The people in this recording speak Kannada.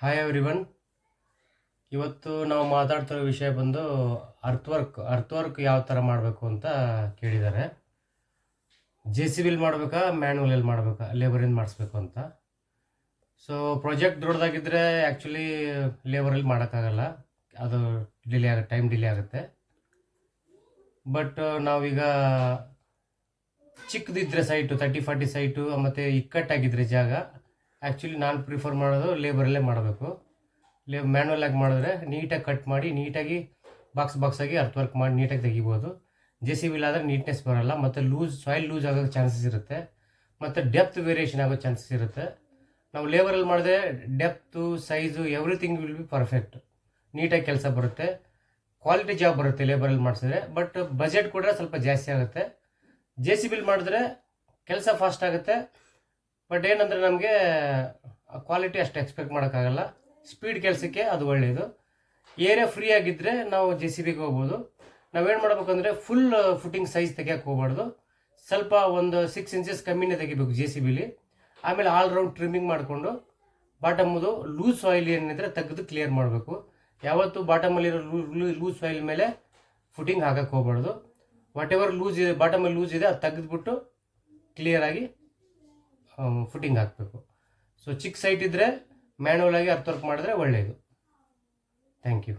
Hi everyone. ಇವತ್ತು ನಾವು ಮಾತಾಡ್ತಿರೋ ವಿಷಯ ಬಂದು ಅರ್ತ್ ವರ್ಕ್ ಯಾವ ಥರ ಮಾಡಬೇಕು ಅಂತ ಕೇಳಿದ್ದಾರೆ. ಜೆ ಸಿ ಬಿಲ್ ಮಾಡಬೇಕಾ, ಮ್ಯಾನ್ಯುವಲಲ್ಲಿ ಮಾಡಬೇಕಾ, ಲೇಬರಿಂದ ಮಾಡಿಸ್ಬೇಕು ಅಂತ. ಸೊ ಪ್ರಾಜೆಕ್ಟ್ ದೊಡ್ಡದಾಗಿದ್ದರೆ ಆ್ಯಕ್ಚುಲಿ ಲೇಬರಲ್ಲಿ ಮಾಡೋಕ್ಕಾಗಲ್ಲ, ಅದು ಟೈಮ್ ಡಿಲೇ ಆಗುತ್ತೆ. ಬಟ್ ನಾವೀಗ ಚಿಕ್ಕದಿದ್ದರೆ ಸೈಟು 30-40 ಸೈಟು ಮತ್ತು ಇಕ್ಕಟ್ಟಾಗಿದ್ದರೆ ಜಾಗ, ಆ್ಯಕ್ಚುಲಿ ನಾನು ಪ್ರಿಫರ್ ಮಾಡೋದು ಲೇಬರಲ್ಲೇ ಮಾಡಬೇಕು. ಮ್ಯಾನ್ಯುವಲ್ ಆಗಿ ಮಾಡಿದ್ರೆ ನೀಟಾಗಿ ಕಟ್ ಮಾಡಿ ನೀಟಾಗಿ ಬಾಕ್ಸ್ ಆಗಿ ಅರ್ತ್ ವರ್ಕ್ ಮಾಡಿ ನೀಟಾಗಿ ತೆಗಿಬೋದು. ಜೆ ಸಿ ಬಿಲ್ ಆದರೆ ನೀಟ್ನೆಸ್ ಬರೋಲ್ಲ, ಮತ್ತು ಸಾಯಿಲ್ ಲೂಸ್ ಆಗೋ ಚಾನ್ಸಸ್ ಇರುತ್ತೆ, ಮತ್ತು ಡೆಪ್ತ್ ವೇರಿಯೇಷನ್ ಆಗೋ ಚಾನ್ಸಸ್ ಇರುತ್ತೆ. ನಾವು ಲೇಬರಲ್ಲಿ ಮಾಡಿದ್ರೆ depth, size, everything will be perfect, ನೀಟಾಗಿ ಕೆಲಸ ಬರುತ್ತೆ, ಕ್ವಾಲಿಟಿ ಜಾಬ್ ಬರುತ್ತೆ ಲೇಬರಲ್ಲಿ ಮಾಡಿಸಿದ್ರೆ. ಬಟ್ ಬಜೆಟ್ ಕೂಡ ಸ್ವಲ್ಪ ಜಾಸ್ತಿ ಆಗುತ್ತೆ. ಜೆ ಸಿ ಬಿಲ್ ಮಾಡಿದ್ರೆ ಕೆಲಸ ಫಾಸ್ಟ್ ಆಗುತ್ತೆ, ಬಟ್ ಏನಂದರೆ ನಮಗೆ ಕ್ವಾಲಿಟಿ ಅಷ್ಟು ಎಕ್ಸ್ಪೆಕ್ಟ್ ಮಾಡೋಕ್ಕಾಗಲ್ಲ. ಸ್ಪೀಡ್ ಕೆಲಸಕ್ಕೆ ಅದು ಒಳ್ಳೆಯದು. ಏರಿಯಾ ಫ್ರೀ ಆಗಿದ್ದರೆ ನಾವು ಜೆ ಸಿ ಬಿಗೆ ಹೋಗ್ಬೋದು. ನಾವೇನು ಮಾಡಬೇಕಂದ್ರೆ ಫುಲ್ ಫುಟಿಂಗ್ ಸೈಜ್ ತೆಗಿಯೋಕೆ ಹೋಗ್ಬಾರ್ದು, ಸ್ವಲ್ಪ ಒಂದು 6 ಇಂಚಸ್ ಕಮ್ಮಿನೇ ತೆಗಿಬೇಕು ಜೆ ಸಿ ಬಿಲಿ. ಆಮೇಲೆ ಆಲ್ ರೌಂಡ್ ಟ್ರಿಮ್ಮಿಂಗ್ ಮಾಡಿಕೊಂಡು ಬಾಟಮ್ದು ಲೂಸ್ ಸಾಯಿಲ್ ಏನಿದ್ರೆ ತೆಗೆದು ಕ್ಲಿಯರ್ ಮಾಡಬೇಕು. ಯಾವತ್ತು ಬಾಟಮಲ್ಲಿರೋ ಲೂಸ್ ಸಾಯಿಲ್ ಮೇಲೆ ಫುಟಿಂಗ್ ಹಾಕಕ್ಕೆ ಹೋಗ್ಬಾರ್ದು. ವಾಟ್ ಎವರ್ ಲೂಸ್ ಇದೆ, ಬಾಟಮಲ್ಲಿ ಲೂಸ್ ಇದೆ, ಅದು ತೆಗೆದುಬಿಟ್ಟು ಕ್ಲಿಯರಾಗಿ ಫುಟಿಂಗ್ ಹಾಕಬೇಕು. ಸೊ ಚಿಕ್ಕ ಸೈಟ್ ಇದ್ದರೆ ಮ್ಯಾನ್ಯುವಲ್ ಆಗಿ ಅರ್ತ್ ವರ್ಕ್ ಮಾಡಿದ್ರೆ ಒಳ್ಳೆಯದು. Thank you.